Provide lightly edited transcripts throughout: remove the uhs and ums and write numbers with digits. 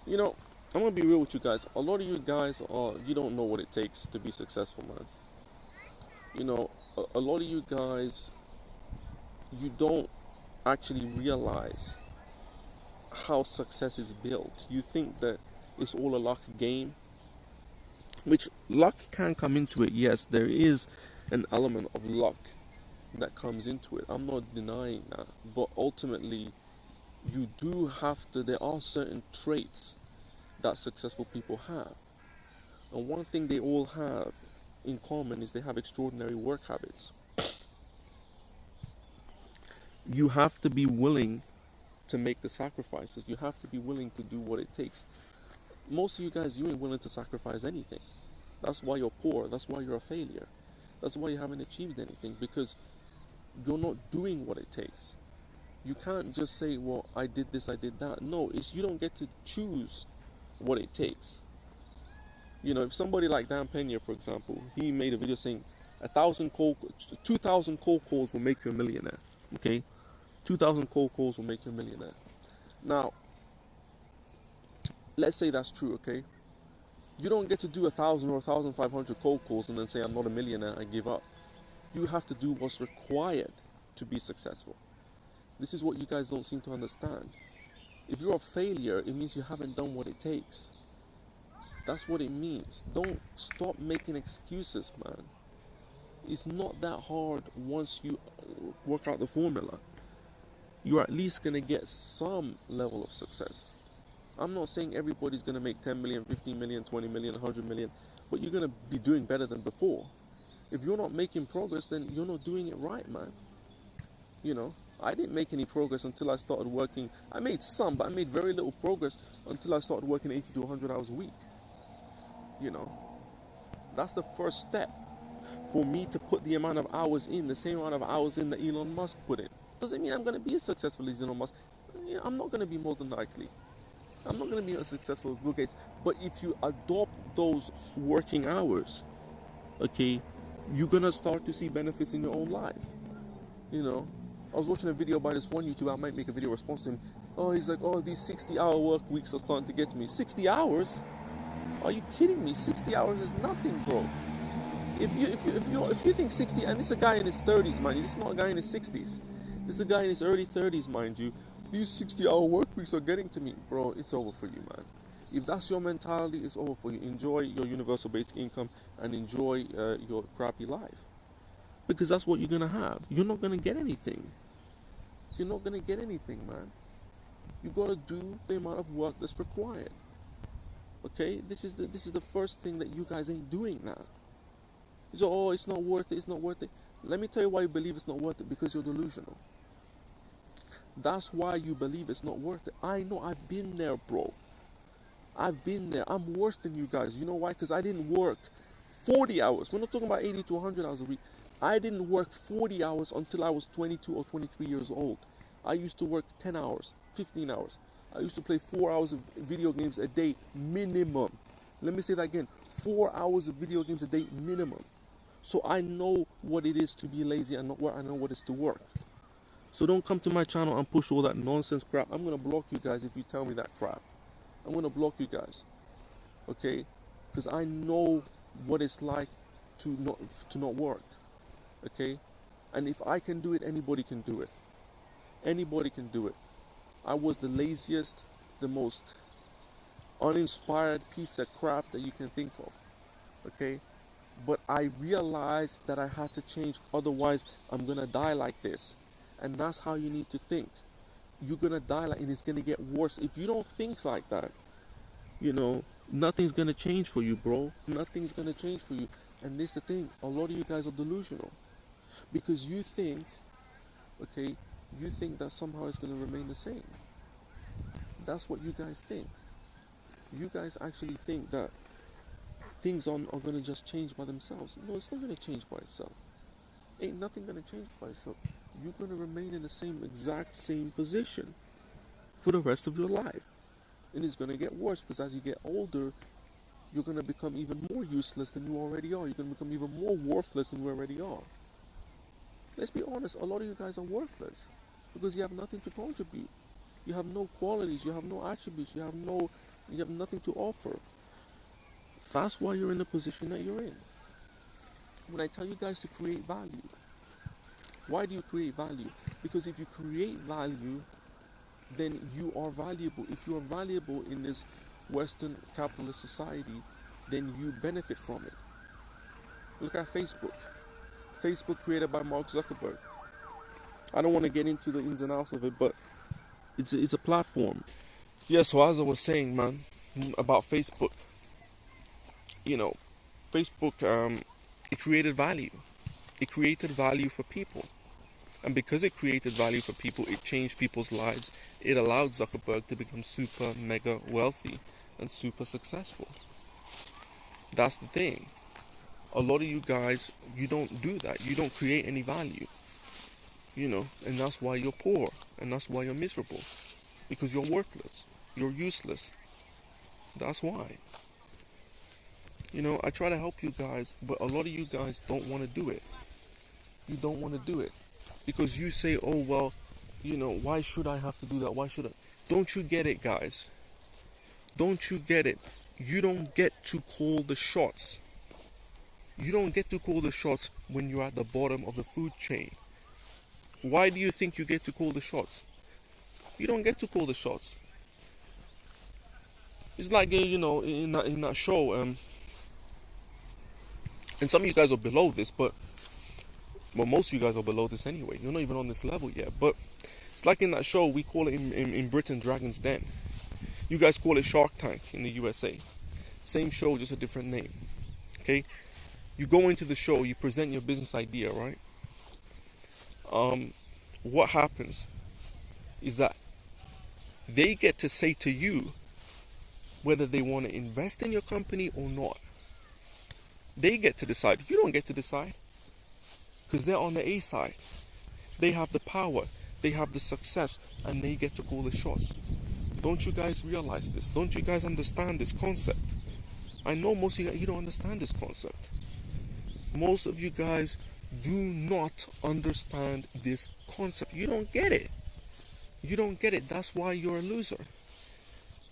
You know, I'm gonna be real with you guys. A lot of you guys you don't know what it takes to be successful, man. You know, a lot of you guys, you don't actually realize how success is built. You think that it's all a luck game, which luck can come into it. Yes, there is an element of luck that comes into it. I'm not denying that. But ultimately, you do have to, there are certain traits that successful people have. And one thing they all have in common is they have extraordinary work habits. You have to be willing to make the sacrifices. You have to be willing to do what it takes. Most of you guys, you ain't willing to sacrifice anything. That's why you're poor. That's why you're a failure. That's why you haven't achieved anything, because you're not doing what it takes. You can't just say, well, I did this, I did that. No, it's you don't get to choose what it takes. You know, if somebody like Dan Pena, for example, he made a video saying 2,000 cold calls will make you a millionaire. Okay, 2,000 cold calls will make you a millionaire. Now, let's say that's true. Okay, you don't get to do 1,000 or 1,500 cold calls and then say I'm not a millionaire, I give up. You have to do what's required to be successful. This is what you guys don't seem to understand. If you're a failure, it means you haven't done what it takes. That's what it means. Don't stop making excuses, man. It's not that hard once you work out the formula. You're at least going to get some level of success. I'm not saying everybody's going to make 10 million, 15 million, 20 million, 100 million, but you're going to be doing better than before. If you're not making progress, then you're not doing it right, man. You know, I didn't make any progress until I started working. I made some, but I made very little progress until I started working 80 to 100 hours a week. You know, that's the first step for me to put the amount of hours in, the same amount of hours in that Elon Musk put in. Doesn't mean I'm going to be as successful as Elon Musk. I'm not going to be more than likely. I'm not going to be as successful as Bill Gates. But if you adopt those working hours, okay, you're going to start to see benefits in your own life. You know, I was watching a video by this one YouTuber. I might make a video response to him. Oh, he's like, oh, these 60-hour work weeks are starting to get to me. 60 hours? Are you kidding me? 60 hours is nothing, bro. If you think 60, and this is a guy in his 30s, mind you, this is not a guy in his 60s. This is a guy in his early 30s, mind you. These 60-hour work weeks are getting to me, bro. It's over for you, man. If that's your mentality, it's over for you. Enjoy your universal basic income and enjoy your crappy life, because that's what you're gonna have. You're not gonna get anything. You're not gonna get anything, man. You gotta do the amount of work that's required. Okay, this is the first thing that you guys ain't doing now. So, oh, it's not worth it, it's not worth it. Let me tell you why you believe it's not worth it, because you're delusional. That's why you believe it's not worth it. I know, I've been there, bro. I've been there. I'm worse than you guys. You know why? Because I didn't work 40 hours. We're not talking about 80 to 100 hours a week. I didn't work 40 hours until I was 22 or 23 years old. I used to work 10 hours, 15 hours. I used to play 4 hours of video games a day minimum. Let me say that again. 4 hours of video games a day minimum. So I know what it is to be lazy and I know what it is to work. So don't come to my channel and push all that nonsense crap. I'm going to block you guys if you tell me that crap. I'm going to block you guys. Okay? Because I know what it's like to not work. Okay? And if I can do it, anybody can do it. Anybody can do it. I was the laziest, the most uninspired piece of crap that you can think of. Okay? But I realized that I had to change, otherwise I'm gonna die like this. And that's how you need to think. You're gonna die like, and it's gonna get worse. If you don't think like that, you know, nothing's gonna change for you, bro. Nothing's gonna change for you. And this is the thing, a lot of you guys are delusional. Because you think, okay, you think that somehow it's gonna remain the same. That's what you guys think. You guys actually think that things are going to just change by themselves. No, it's not going to change by itself. Ain't nothing going to change by itself. You're going to remain in the exact same position for the rest of your life. And it's going to get worse, because as you get older, you're going to become even more useless than you already are. You're going to become even more worthless than you already are. Let's be honest, a lot of you guys are worthless because you have nothing to contribute. You have no qualities, you have no attributes, you have no You have nothing to offer. That's why you're in the position that you're in. When I tell you guys to create value, why do you create value? Because if you create value, then you are valuable. If you are valuable in this Western capitalist society, then you benefit from it. Look at Facebook. Facebook created by Mark Zuckerberg. I don't want to get into the ins and outs of it, but it's a platform. Yeah, so as I was saying, man, about Facebook, Facebook, it created value. It created value for people. And because it created value for people, it changed people's lives. It allowed Zuckerberg to become super mega wealthy and super successful. That's the thing. A lot of you guys, you don't do that. You don't create any value. And that's why you're poor. And that's why you're miserable. Because you're worthless. You're useless. That's why. I try to help you guys, but a lot of you guys don't want to do it. You don't want to do it. Because you say, oh, well, why should I have to do that? Why should I? Don't you get it, guys? Don't you get it? You don't get to call the shots. You don't get to call the shots when you're at the bottom of the food chain. Why do you think you get to call the shots? You don't get to call the shots. It's like, in that show, and some of you guys are below this, but most of you guys are below this anyway. You're not even on this level yet. But it's like in that show, we call it in Britain Dragon's Den. You guys call it Shark Tank in the USA. Same show, just a different name. Okay? You go into the show, you present your business idea, right? What happens is that they get to say to you whether they want to invest in your company or not. They get to decide. You don't get to decide. Because they're on the A side. They have the power. They have the success. And they get to call the shots. Don't you guys realize this? Don't you guys understand this concept? I know most of you don't understand this concept. Most of you guys do not understand this concept. You don't get it. You don't get it. That's why you're a loser.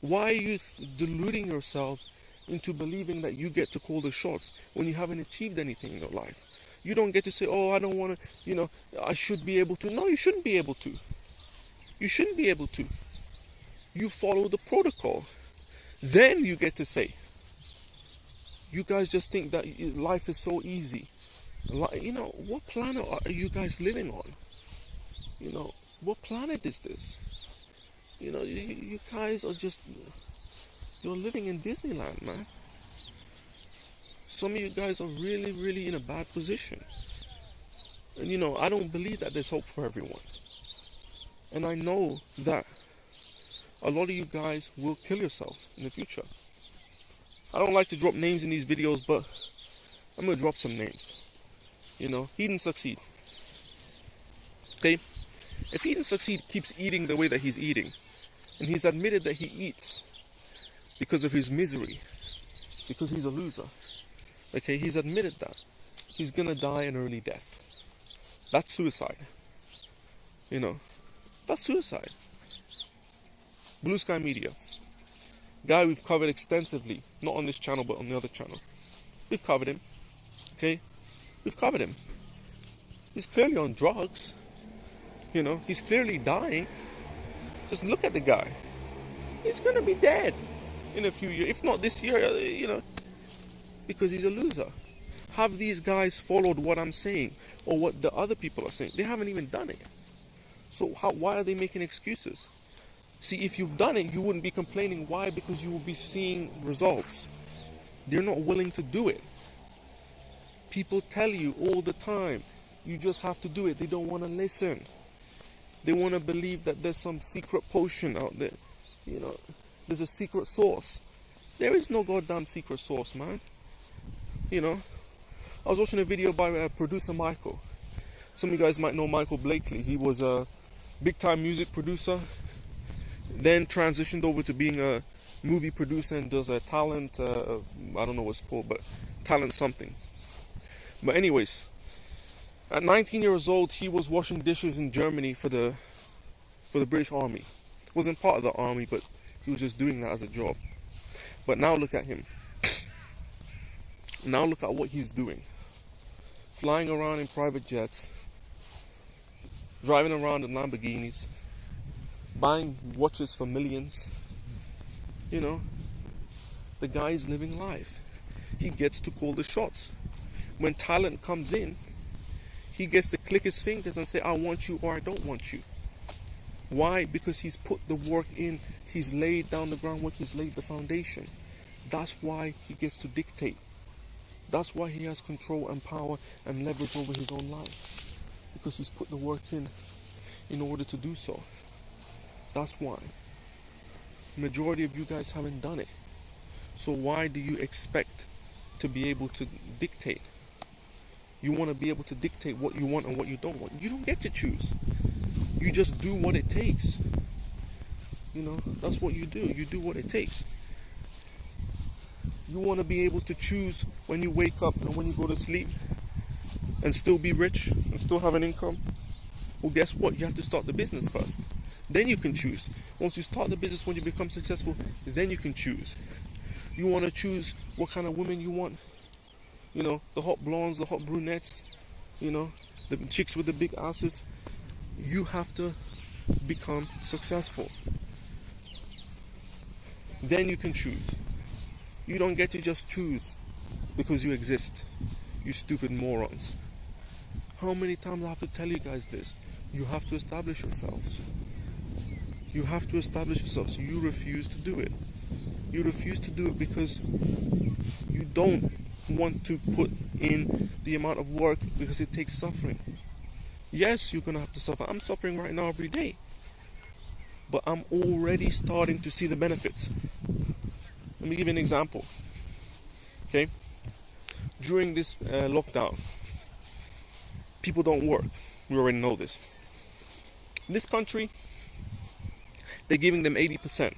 Why are you deluding yourself into believing that you get to call the shots when you haven't achieved anything in your life? You don't get to say, oh, I don't want to, I should be able to. No, you shouldn't be able to. You shouldn't be able to. You follow the protocol. Then you get to say. You guys just think that life is so easy. What planet are you guys living on? What planet is this? You guys are just, you're living in Disneyland, man. Some of you guys are really, really in a bad position. And I don't believe that there's hope for everyone. And I know that a lot of you guys will kill yourself in the future. I don't like to drop names in these videos, but I'm going to drop some names. He didn't succeed. Okay? If he didn't succeed, keeps eating the way that he's eating, and he's admitted that he eats because of his misery, because he's a loser. Okay, he's admitted that. He's going to die an early death. That's suicide. That's suicide. Blue Sky Media. Guy we've covered extensively. Not on this channel, but on the other channel. We've covered him. Okay? We've covered him. He's clearly on drugs. He's clearly dying. Just look at the guy. He's going to be dead in a few years. If not this year, because he's a loser. Have these guys followed what I'm saying or what the other people are saying? They haven't even done it. So why are they making excuses? See, if you've done it, you wouldn't be complaining. Why? Because you will be seeing results. They're not willing to do it. People tell you all the time, you just have to do it. They don't want to listen. They want to believe that there's some secret potion out there. There's a secret sauce. There is no goddamn secret sauce, man. I was watching a video by producer Michael. Some of you guys might know Michael Blakely. He was a big-time music producer, then transitioned over to being a movie producer and does a talent, I don't know what it's called, but talent something. But anyways, at 19 years old, he was washing dishes in Germany for the British Army. Wasn't part of the army, but he was just doing that as a job. But now look at him. Now look at what he's doing. Flying around in private jets, driving around in Lamborghinis, buying watches for millions. You know, the guy is living life. He gets to call the shots. When talent comes in, he gets to click his fingers and say, I want you or I don't want you. Why? Because he's put the work in, he's laid down the groundwork, he's laid the foundation. That's why he gets to dictate. That's why he has control and power and leverage over his own life. Because he's put the work in order to do so. That's why. Majority of you guys haven't done it. So why do you expect to be able to dictate? You want to be able to dictate what you want and what you don't want. You don't get to choose. You just do what it takes. You know, that's what you do. You do what it takes. You want to be able to choose when you wake up and when you go to sleep and still be rich and still have an income. Well, guess what? You have to start the business first. Then you can choose. Once you start the business, when you become successful, then you can choose. You want to choose what kind of women you want. You know, the hot blondes, the hot brunettes, you know, the chicks with the big asses. You have to become successful. Then you can choose. You don't get to just choose because you exist. You stupid morons. How many times I have to tell you guys this? You have to establish yourselves. You have to establish yourselves. You refuse to do it. You refuse to do it because you don't want to put in the amount of work because it takes suffering. Yes, you're going to have to suffer. I'm suffering right now every day. But I'm already starting to see the benefits. Let me give you an example. Okay? During this lockdown, people don't work. We already know this. In this country, they're giving them 80%.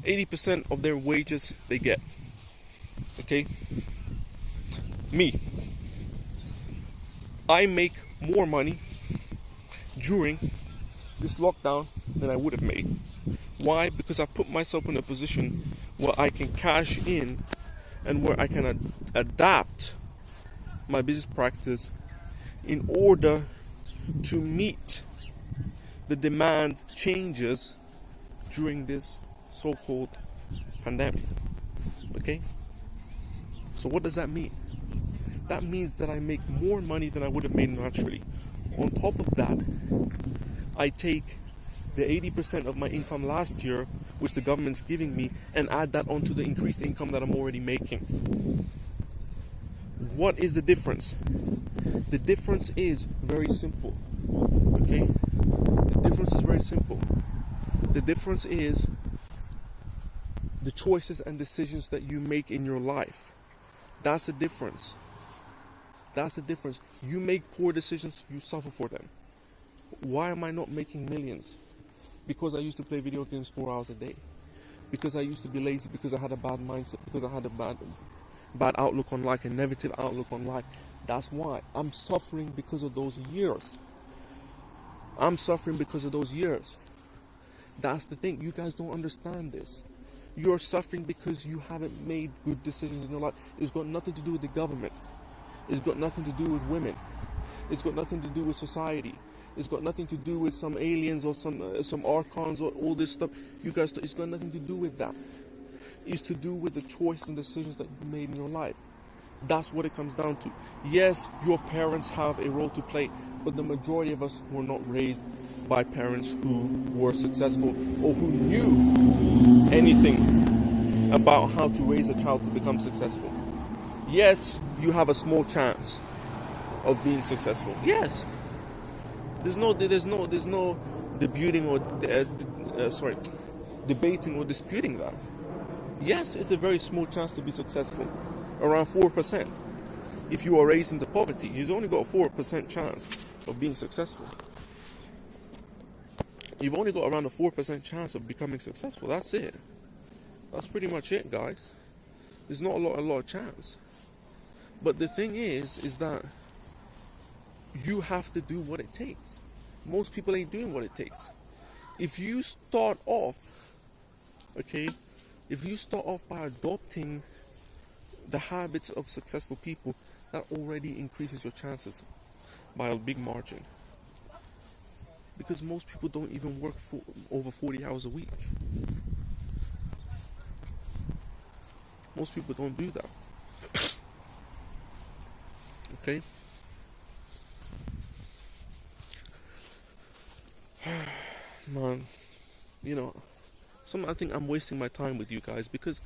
80% of their wages they get. Okay? Me. I make more money during this lockdown than I would have made. Why? Because I put myself in a position where I can cash in and where I can adapt my business practice in order to meet the demand changes during this so-called pandemic. Okay? So what does that mean? That means that I make more money than I would have made naturally. On top of that, I take the 80% of my income last year, which the government's giving me, and add that onto the increased income that I'm already making. What is the difference? The difference is very simple. Okay? The difference is very simple. The difference is the choices and decisions that you make in your life. That's the difference. That's the difference. You make poor decisions, you suffer for them. Why am I not making millions? Because I used to play video games 4 hours a day. Because I used to be lazy, because I had a bad mindset, because I had a bad outlook on life, a negative outlook on life. That's why. I'm suffering because of those years. I'm suffering because of those years. That's the thing. You guys don't understand this. You're suffering because you haven't made good decisions in your life. It's got nothing to do with the government. It's got nothing to do with women. It's got nothing to do with society. It's got nothing to do with some aliens or some archons or all this stuff. You guys, it's got nothing to do with that. It's to do with the choice and decisions that you made in your life. That's what it comes down to. Yes, your parents have a role to play, but the majority of us were not raised by parents who were successful or who knew anything about how to raise a child to become successful. Yes, you have a small chance of being successful. Yes. There's no debating or disputing that. Yes, it's a very small chance to be successful. Around 4%. If you are raised into poverty, you've only got a 4% chance of being successful. You've only got around a 4% chance of becoming successful. That's it. That's pretty much it, guys. There's not a lot of chance. But the thing is that you have to do what it takes. Most people ain't doing what it takes. If you start off, okay, If you start off by adopting the habits of successful people, that already increases your chances by a big margin. Because most people don't even work for over 40 hours a week. Most people don't do that. Okay? Man, you know, I think I'm wasting my time with you guys because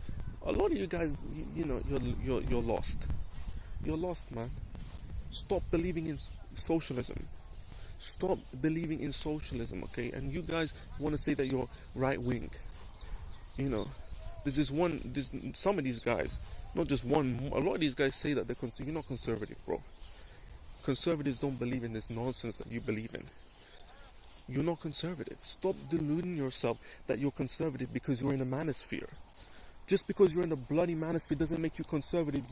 a lot of you guys, you're lost. You're lost, man. Stop believing in socialism. Stop believing in socialism, okay? And you guys want to say that you're right wing. There's some of these guys, not just one, a lot of these guys say that you're not conservative, bro. Conservatives don't believe in this nonsense that you believe in. You're not conservative. Stop deluding yourself that you're conservative because you're in a manosphere. Just because you're in a bloody manosphere doesn't make you conservative.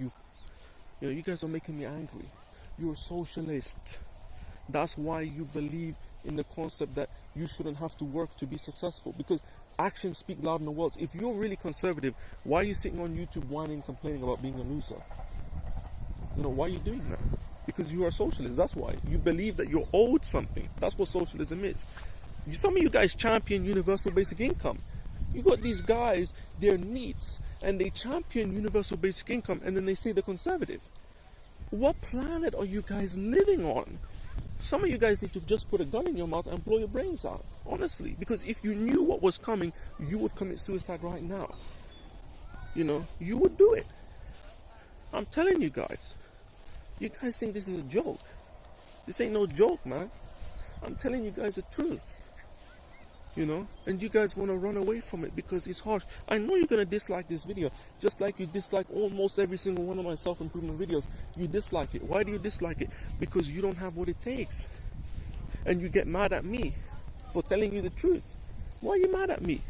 You guys are making me angry. You're a socialist. That's why you believe in the concept that you shouldn't have to work to be successful, because actions speak louder than words. If you're really conservative, why are you sitting on YouTube whining, complaining about being a loser? Why are you doing that? Because you are a socialist. That's why. You believe that you're owed something. That's what socialism is. Some of you guys champion universal basic income. You got these guys, they're NEETs, and they champion universal basic income, and then they say they're conservative. What planet are you guys living on? Some of you guys need to just put a gun in your mouth and blow your brains out, honestly. Because if you knew what was coming, you would commit suicide right now. You would do it. I'm telling you guys. You guys think this is a joke. This ain't no joke, man. I'm telling you guys the truth. And you guys want to run away from it because it's harsh. I know you're going to dislike this video, just like you dislike almost every single one of my self-improvement videos. You dislike it. Why do you dislike it? Because you don't have what it takes. And you get mad at me for telling you the truth. Why are you mad at me?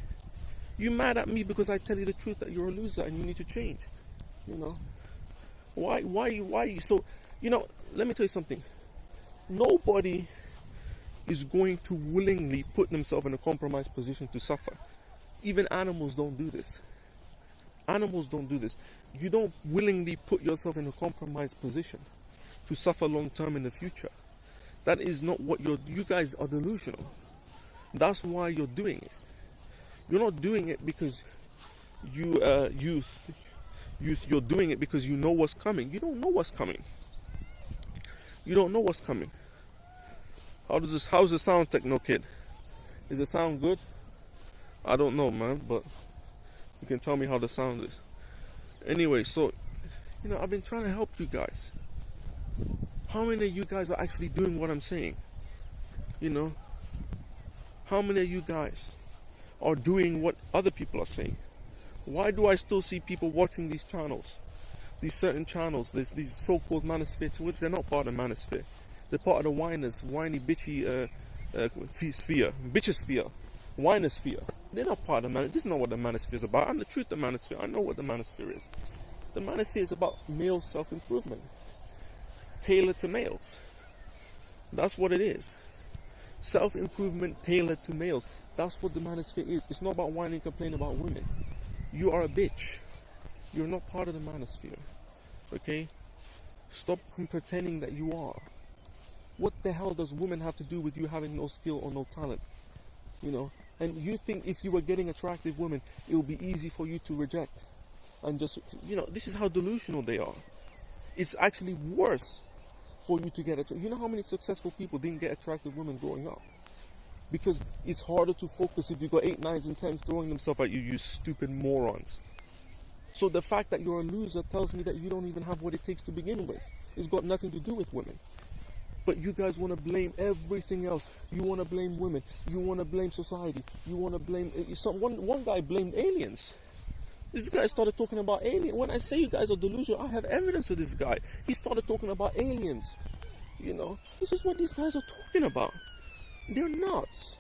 You're mad at me because I tell you the truth that you're a loser and you need to change. Why? So, let me tell you something. Nobody is going to willingly put themselves in a compromised position to suffer. Even animals don't do this. Animals don't do this. You don't willingly put yourself in a compromised position to suffer long term in the future. That is not what you guys are delusional. That's why you're doing it. You're not doing it because you're doing it because you know what's coming. You don't know what's coming. You don't know what's coming. How's the sound, Techno Kid? Does it sound good? I don't know, man, but you can tell me how the sound is. Anyway, so, I've been trying to help you guys. How many of you guys are actually doing what I'm saying? How many of you guys are doing what other people are saying? Why do I still see people watching these channels? These certain channels, these so-called manosphere, which they're not part of the manosphere. They're part of the whiny, bitchy sphere. Bitchosphere. Whinosphere. They're not part of the manosphere. This is not what the manosphere is about. I'm the truth of the manosphere. I know what the manosphere is. The manosphere is about male self-improvement. Tailored to males. That's what it is. Self-improvement tailored to males. That's what the manosphere is. It's not about whining and complaining about women. You are a bitch. You're not part of the manosphere. Okay? Stop pretending that you are. What the hell does women have to do with you having no skill or no talent? And you think if you were getting attractive women, it would be easy for you to reject. And just, this is how delusional they are. It's actually worse for you to get attractive. You know how many successful people didn't get attractive women growing up? Because it's harder to focus if you got 8, 9s, and 10s throwing themselves at you, you stupid morons. So the fact that you're a loser tells me that you don't even have what it takes to begin with. It's got nothing to do with women. But you guys want to blame everything else. You want to blame women. You want to blame society. You want to blame... One guy blamed aliens. This guy started talking about aliens. When I say you guys are delusional, I have evidence of this guy. He started talking about aliens. This is what these guys are talking about. They're nuts.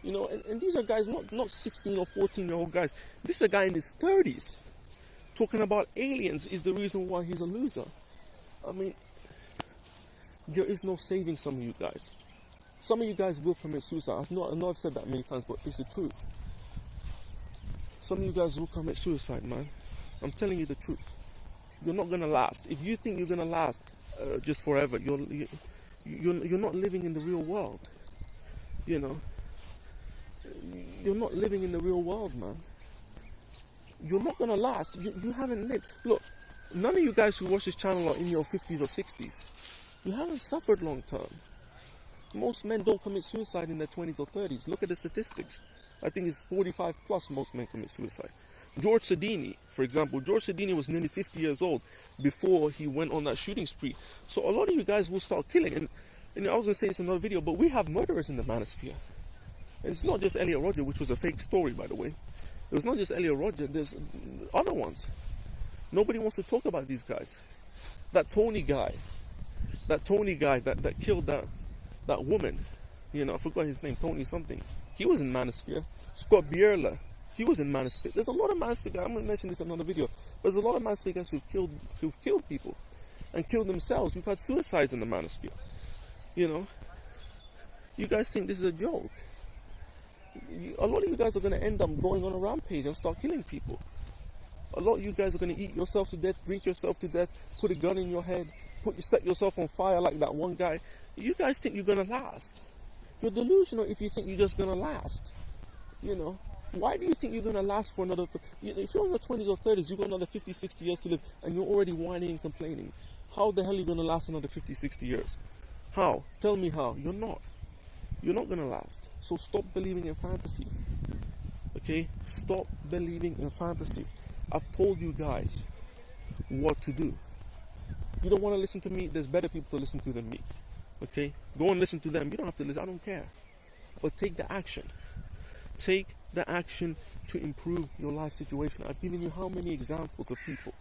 And these are guys, not 16 or 14-year-old guys. This is a guy in his 30s. Talking about aliens is the reason why he's a loser. I mean... There is no saving some of you guys. Some of you guys will commit suicide. I know I've said that many times, but it's the truth. Some of you guys will commit suicide, man. I'm telling you the truth. You're not gonna last. If you think you're gonna last just forever, you're not living in the real world. You know, you're not living in the real world, man. You're not gonna last. You haven't lived. Look, none of you guys who watch this channel are in your 50s or 60s. You haven't suffered long term. Most men don't commit suicide in their 20s or 30s. Look at the statistics. I think it's 45 plus most men commit suicide. George Sedini, for example, George Sedini was nearly 50 years old before he went on that shooting spree. So a lot of you guys will start killing. And I was going to say this in another video, but we have murderers in the manosphere. And it's not just Elliot Rodger, which was a fake story, by the way. It was not just Elliot Rodger, there's other ones. Nobody wants to talk about these guys. That Tony guy that killed that woman, you know, I forgot his name, Tony something. He was in Manosphere. Scott Bierler, he was in Manosphere. There's a lot of Manosphere guys, I'm going to mention this in another video, but there's a lot of Manosphere guys who've killed people and killed themselves. We've had suicides in the Manosphere. You know, you guys think this is a joke. A lot of you guys are going to end up going on a rampage and start killing people. A lot of you guys are going to eat yourself to death, drink yourself to death, put a gun in your head, set yourself on fire like that one guy. You guys think you're going to last. You're delusional if you think you're just going to last. You know, why do you think you're going to last for another... If you're in your 20s or 30s, you've got another 50, 60 years to live, and you're already whining and complaining. How the hell are you going to last another 50, 60 years? How? Tell me how. You're not. You're not going to last. So stop believing in fantasy. Okay? Stop believing in fantasy. I've told you guys what to do. You don't want to listen to me? There's better people to listen to than me. Okay? Go and listen to them. You don't have to listen. I don't care. But take the action. Take the action to improve your life situation. I've given you how many examples of people.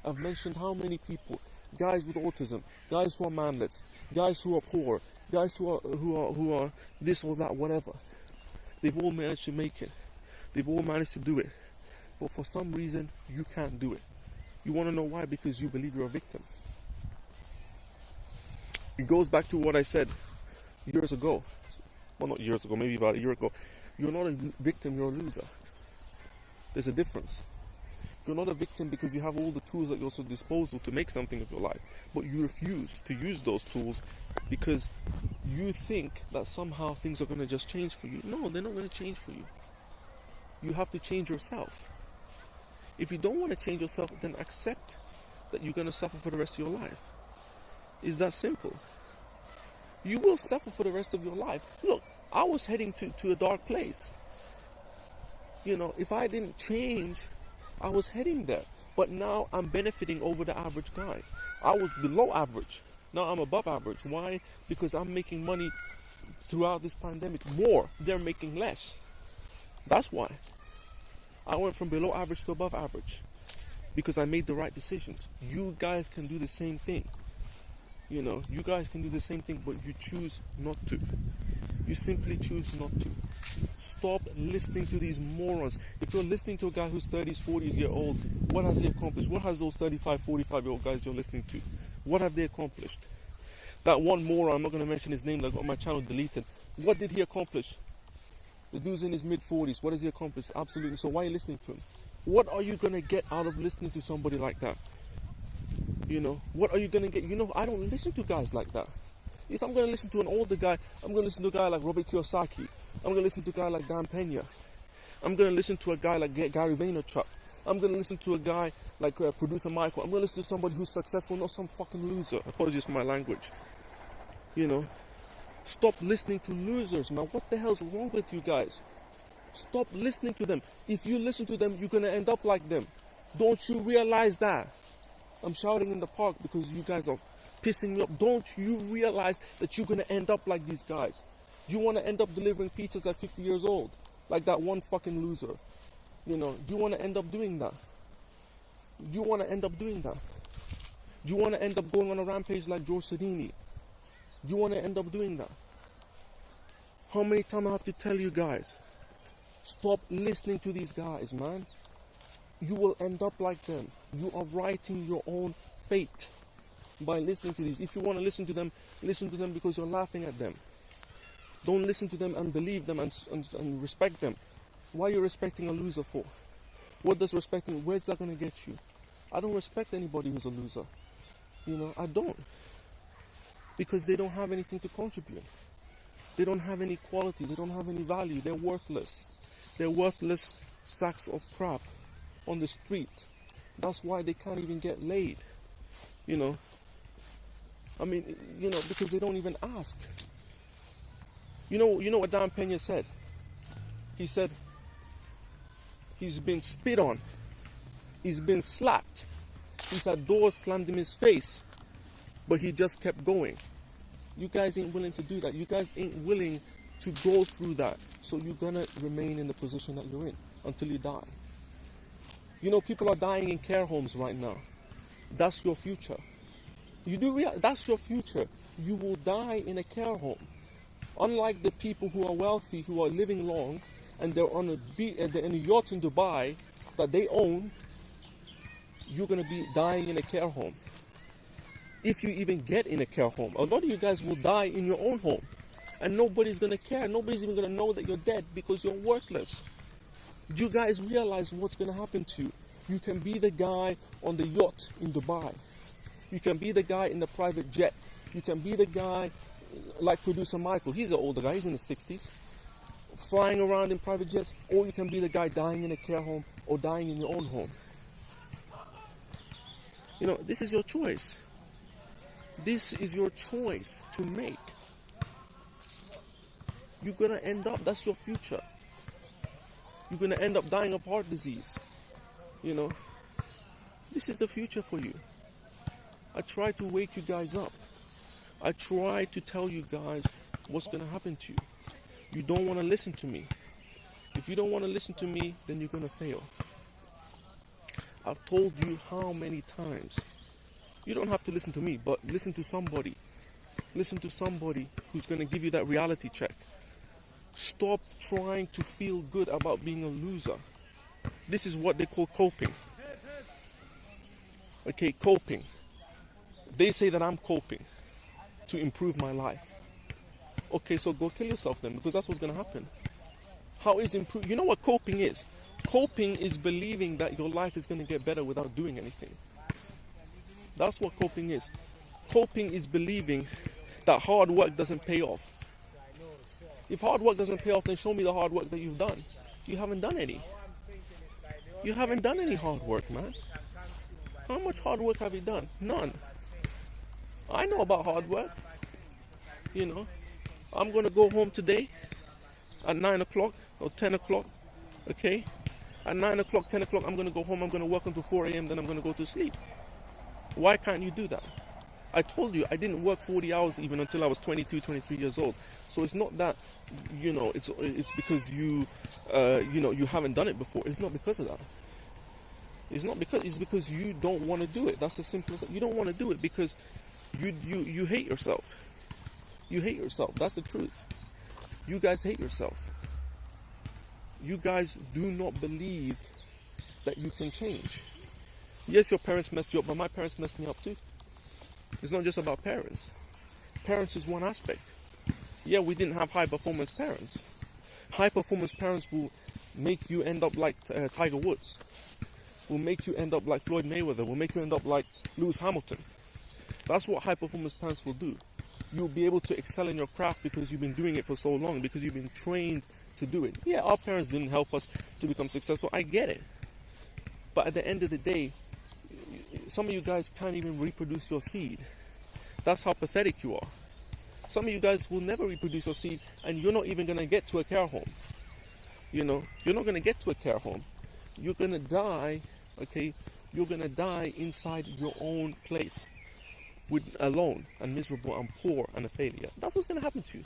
I've mentioned how many people. Guys with autism, guys who are manlets, guys who are poor, guys who are this or that, whatever. They've all managed to make it. They've all managed to do it. But for some reason, you can't do it. You want to know why? Because you believe you're a victim. It goes back to what I said years ago. Well, not years ago, maybe about a year ago. You're not a victim, you're a loser. There's a difference. You're not a victim because you have all the tools at your disposal to make something of your life. But you refuse to use those tools because you think that somehow things are going to just change for you. No, they're not going to change for you. You have to change yourself. If you don't want to change yourself, then accept that you're going to suffer for the rest of your life. It's that simple. You will suffer for the rest of your life. Look, I was heading to a dark place. You know, if I didn't change, I was heading there. But now I'm benefiting over the average guy. I was below average. Now I'm above average. Why? Because I'm making money throughout this pandemic more. They're making less. That's why. I went from below average to above average. Because I made the right decisions. You guys can do the same thing. You know, you guys can do the same thing, but you choose not to. You simply choose not to. Stop listening to these morons. If you're listening to a guy who's 30s, 40s year old, what has he accomplished? What has those 35, 45-year-old guys you're listening to? What have they accomplished? That one moron, I'm not going to mention his name, that got my channel deleted. What did he accomplish? The dude's in his mid-40s. What has he accomplished? Absolutely. So why are you listening to him? What are you going to get out of listening to somebody like that? You know, what are you going to get? You know, I don't listen to guys like that. If I'm going to listen to an older guy, I'm going to listen to a guy like Robert Kiyosaki. I'm going to listen to a guy like Dan Pena. I'm going to listen to a guy like Gary Vaynerchuk. I'm going to listen to a guy like producer Michael. I'm going to listen to somebody who's successful, not some fucking loser. Apologies for my language. You know, stop listening to losers, man. What the hell's wrong with you guys? Stop listening to them. If you listen to them, you're going to end up like them. Don't you realize that? I'm shouting in the park because you guys are pissing me off. Don't you realize that you're going to end up like these guys? Do you want to end up delivering pizzas at 50 years old? Like that one fucking loser. You know, do you want to end up doing that? Do you want to end up doing that? Do you want to end up going on a rampage like George Sedini? Do you want to end up doing that? How many times I have to tell you guys? Stop listening to these guys, man. You will end up like them. You are writing your own fate by listening to these. If you want to listen to them because you're laughing at them. Don't listen to them and believe them and respect them. Why are you respecting a loser for? What does respecting, where's that going to get you? I don't respect anybody who's a loser. You know, I don't. Because they don't have anything to contribute. They don't have any qualities. They don't have any value. They're worthless. They're worthless sacks of crap on the street. That's why they can't even get laid. You know, I mean, you know, because they don't even ask. You know what Dan Pena said? He said he's been spit on. He's been slapped. He's had doors slammed in his face. But he just kept going. You guys ain't willing to do that. You guys ain't willing to go through that. So you're going to remain in the position that you're in until you die. You know, people are dying in care homes right now. That's your future. You do realize that's your future. You will die in a care home. Unlike the people who are wealthy, who are living long, and they're in a yacht in Dubai that they own, you're going to be dying in a care home. If you even get in a care home, a lot of you guys will die in your own home. And nobody's going to care. Nobody's even going to know that you're dead because you're worthless. Do you guys realize what's going to happen to you? You can be the guy on the yacht in Dubai. You can be the guy in the private jet. You can be the guy like producer Michael. He's an older guy. He's in his 60s. Flying around in private jets. Or you can be the guy dying in a care home or dying in your own home. You know, this is your choice. This is your choice to make. You're going to end up, that's your future. You're going to end up dying of heart disease. You know, this is the future for you. I try to wake you guys up. I try to tell you guys what's going to happen to you. You don't want to listen to me. If you don't want to listen to me, then you're going to fail. I've told you how many times. You don't have to listen to me, but listen to somebody. Listen to somebody who's going to give you that reality check. Stop trying to feel good about being a loser. This is what they call coping. Okay, coping. They say that I'm coping to improve my life. Okay, so go kill yourself then, because that's what's going to happen. How is improve? You know what coping is? Coping is believing that your life is going to get better without doing anything. That's what coping is. Coping is believing that hard work doesn't pay off. If hard work doesn't pay off, then show me the hard work that you've done. You haven't done any. You haven't done any hard work, man. How much hard work have you done? None. I know about hard work. You know, I'm going to go home today at 9 o'clock or 10 o'clock. Okay? At 9 o'clock, 10 o'clock, I'm going to go home. I'm going to work until 4 a.m. Then I'm going to go to sleep. Why can't you do that? I told you I didn't work 40 hours even until I was 22, 23 years old. So it's not that, you know, it's because you haven't done it before. It's not because of that. It's because you don't want to do it. That's the simplest. You don't want to do it because you hate yourself. You hate yourself. That's the truth. You guys hate yourself. You guys do not believe that you can change. Yes, your parents messed you up, but my parents messed me up too. It's not just about parents. Parents is one aspect. Yeah, we didn't have high performance parents. High performance parents will make you end up like Tiger Woods. Will make you end up like Floyd Mayweather. Will make you end up like Lewis Hamilton. That's what high performance parents will do. You'll be able to excel in your craft because you've been doing it for so long, because you've been trained to do it. Yeah, our parents didn't help us to become successful. I get it. But at the end of the day, some of you guys can't even reproduce your seed. That's how pathetic you are. Some of you guys will never reproduce your seed, and you're not even going to get to a care home. You know, you're not going to get to a care home. You're going to die, okay? You're going to die inside your own place, alone and miserable and poor and a failure. That's what's going to happen to you.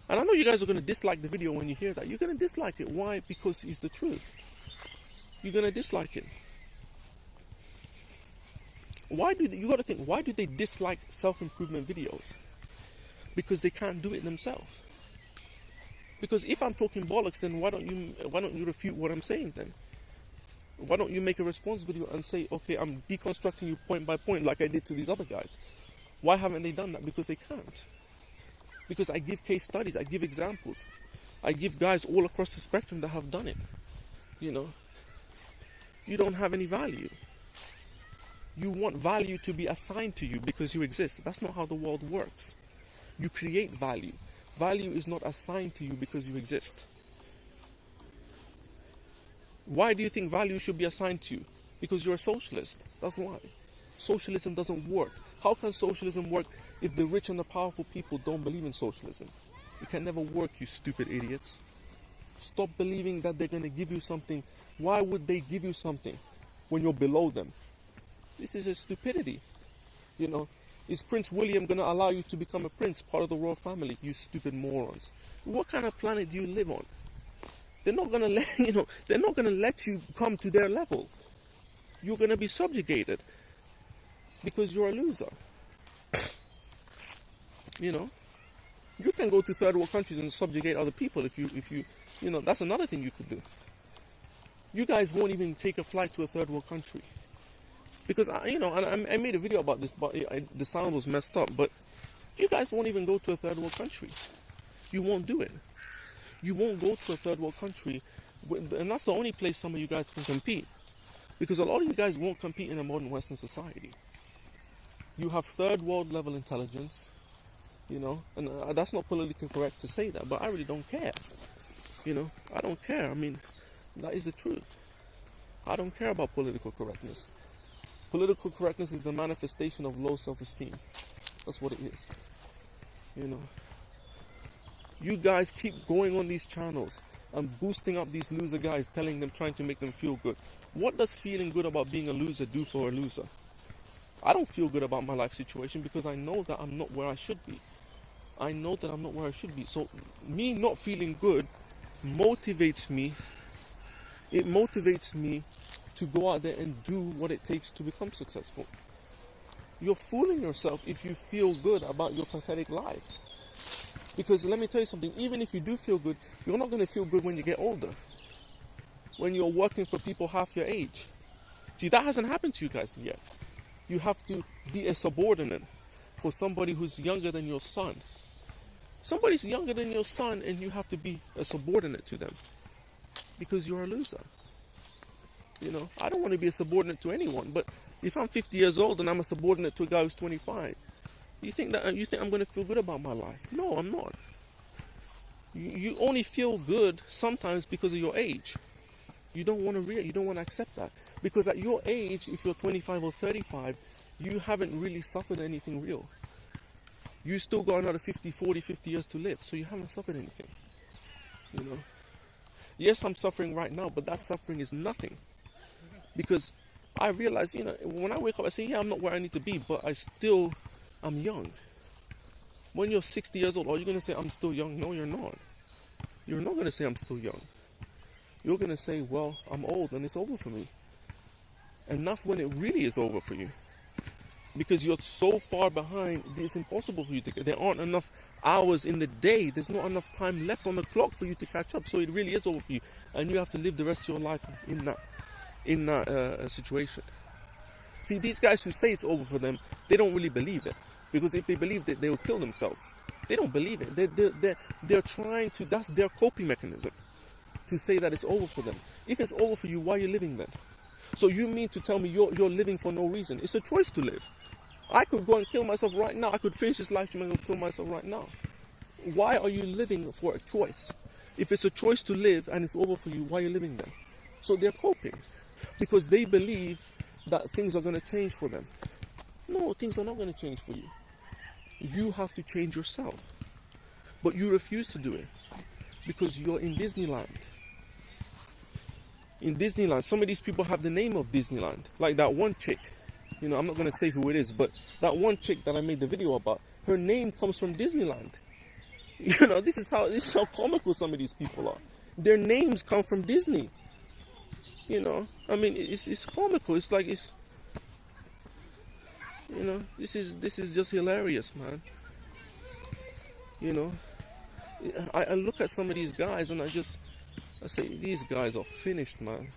And I know you guys are going to dislike the video when you hear that. You're going to dislike it. Why? Because it's the truth. You're going to dislike it. You got to think, why do they dislike self-improvement videos? Because they can't do it themselves. Because if I'm talking bollocks, then why don't you refute what I'm saying then? Why don't you make a response video and say, okay, I'm deconstructing you point by point like I did to these other guys? Why haven't they done that? Because they can't. Because I give case studies, I give examples. I give guys all across the spectrum that have done it. You know. you don't have any value. You want value to be assigned to you because you exist. That's not how the world works. You create value. Value is not assigned to you because you exist. Why do you think value should be assigned to you? Because you're a socialist. That's why. Socialism doesn't work. How can socialism work if the rich and the powerful people don't believe in socialism? It can never work, you stupid idiots. Stop believing that they're going to give you something. Why would they give you something when you're below them? This is a stupidity. You know, is Prince William going to allow you to become a prince, part of the royal family? You stupid morons. What kind of planet do you live on? They're not going to let, they're not going to let you come to their level. You're going to be subjugated because you're a loser. You know, you can go to third world countries and subjugate other people if you that's another thing you could do. You guys won't even take a flight to a third world country. Because, I made a video about this, but the sound was messed up. But you guys won't even go to a third world country. You won't do it. You won't go to a third world country. And that's the only place some of you guys can compete. Because a lot of you guys won't compete in a modern Western society. You have third world level intelligence, and that's not politically correct to say that, but I really don't care. I don't care. I mean, that is the truth. I don't care about political correctness. Political correctness is a manifestation of low self-esteem. That's what it is. You guys keep going on these channels and boosting up these loser guys, trying to make them feel good. What does feeling good about being a loser do for a loser? I don't feel good about my life situation because I know that I'm not where I should be. I know that I'm not where I should be. So me not feeling good motivates me. It motivates me to go out there and do what it takes to become successful. You're fooling yourself if you feel good about your pathetic life. Because let me tell you something, even if you do feel good, you're not going to feel good when you get older. When you're working for people half your age. See, that hasn't happened to you guys yet. You have to be a subordinate for somebody who's younger than your son. Somebody's younger than your son and you have to be a subordinate to them. Because you're a loser. I don't want to be a subordinate to anyone, but if I'm 50 years old and I'm a subordinate to a guy who's 25, you think I'm going to feel good about my life? No, I'm not. You only feel good sometimes because of your age. You don't want to accept that. Because at your age, if you're 25 or 35, you haven't really suffered anything real. You still got another 50 years to live, so you haven't suffered anything. Yes, I'm suffering right now, but that suffering is nothing. Because I realize, when I wake up, I say, yeah, I'm not where I need to be, but I'm young. When you're 60 years old, are you going to say, I'm still young? No, you're not. You're not going to say, I'm still young. You're going to say, well, I'm old and it's over for me. And that's when it really is over for you. Because you're so far behind, it's impossible for you to get. There aren't enough hours in the day. There's not enough time left on the clock for you to catch up. So it really is over for you. And you have to live the rest of your life in that situation. See, these guys who say it's over for them, they don't really believe it. Because if they believed it, they would kill themselves. They don't believe it. They're trying to, that's their coping mechanism. To say that it's over for them. If it's over for you, why are you living then? So you mean to tell me you're living for no reason? It's a choice to live. I could go and kill myself right now. I could finish this live stream and go kill myself right now. Why are you living for a choice? If it's a choice to live and it's over for you, why are you living then? So they're coping. Because they believe that things are going to change for them. No, things are not going to change for you. You have to change yourself. But you refuse to do it. Because you're in Disneyland. In Disneyland, some of these people have the name of Disneyland. Like that one chick. I'm not going to say who it is, but that one chick that I made the video about, her name comes from Disneyland. This is how comical some of these people are. Their names come from Disney. I mean, it's comical. It's like this is just hilarious, man. I look at some of these guys and I say, these guys are finished, man.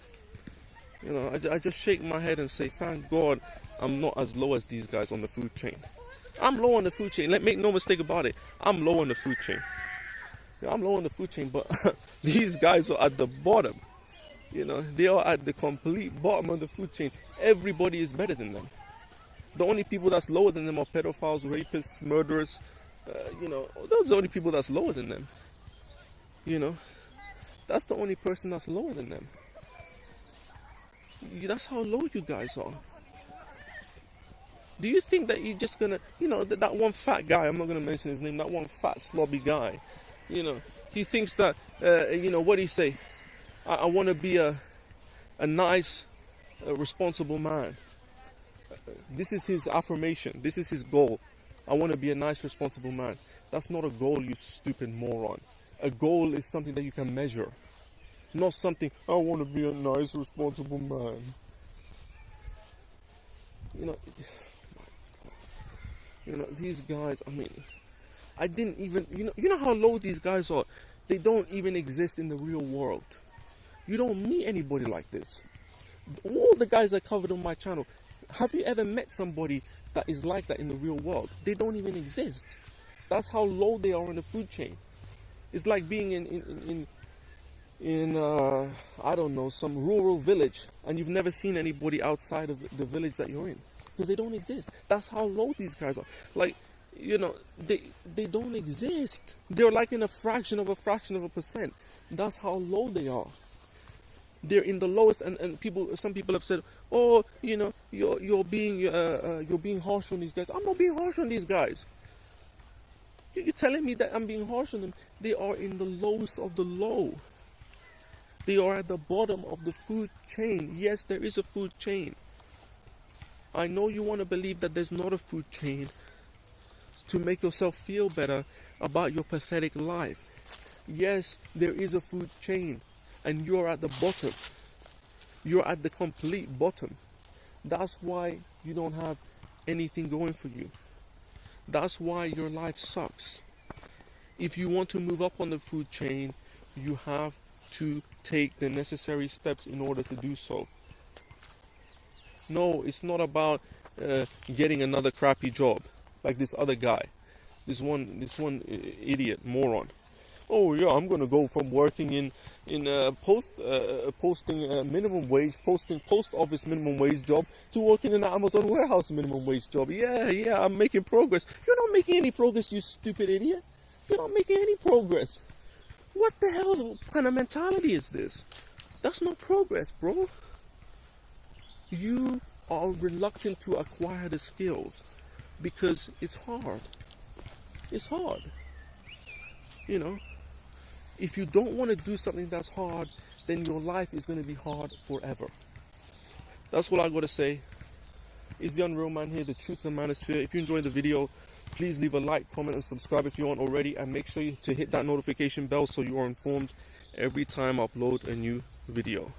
I just shake my head and say, thank God I'm not as low as these guys on the food chain. I'm low on the food chain. Make no mistake about it. I'm low on the food chain. I'm low on the food chain, but these guys are at the bottom. You know, they are at the complete bottom of the food chain. Everybody is better than them. The only people that's lower than them are pedophiles, rapists, murderers. You know, those are the only people that's lower than them. You know, that's the only person that's lower than them. That's how low you guys are. Do you think that you're just gonna, you know, that one fat guy, I'm not gonna mention his name, that one fat slobby guy, you know, he thinks that, you know, what do he say? I want to be a nice, responsible man. This is his affirmation. This is his goal. I want to be a nice, responsible man. That's not a goal, you stupid moron. A goal is something that you can measure. Not something, I want to be a nice, responsible man. You know, these guys, I mean, I didn't even, you know how low these guys are? They don't even exist in the real world. You don't meet anybody like this. All the guys I covered on my channel, have you ever met somebody that is like that in the real world? They don't even exist. That's how low they are in the food chain. It's like being in I don't know, some rural village, and you've never seen anybody outside of the village that you're in, because they don't exist. That's how low these guys are. Like, you know, they don't exist. They're like in a fraction of a percent. That's how low they are. They're in the lowest, and some people have said, oh, you know, you're being harsh on these guys. I'm not being harsh on these guys. You're telling me that I'm being harsh on them. They are in the lowest of the low. They are at the bottom of the food chain. Yes, there is a food chain. I know you want to believe that there's not a food chain to make yourself feel better about your pathetic life. Yes, there is a food chain, and you're at the bottom. You're at the complete bottom. That's why you don't have anything going for you. That's why your life sucks. If you want to move up on the food chain, you have to take the necessary steps in order to do so. No, it's not about getting another crappy job like this other guy, this one idiot moron. Oh yeah, I'm gonna go from working in posting minimum wage, posting post office minimum wage job, to working in an Amazon warehouse minimum wage job. Yeah, I'm making progress. You're not making any progress, you stupid idiot. You're not making any progress. What the hell kind of mentality is this? That's not progress, bro. You are reluctant to acquire the skills because it's hard. It's hard. You know, if you don't want to do something that's hard, then your life is going to be hard forever. That's what I got to say. It's the Unreal Man here, the truth of the manosphere. If you enjoyed the video, please leave a like, comment, and subscribe if you aren't already, and make sure to hit that notification bell so you are informed every time I upload a new video.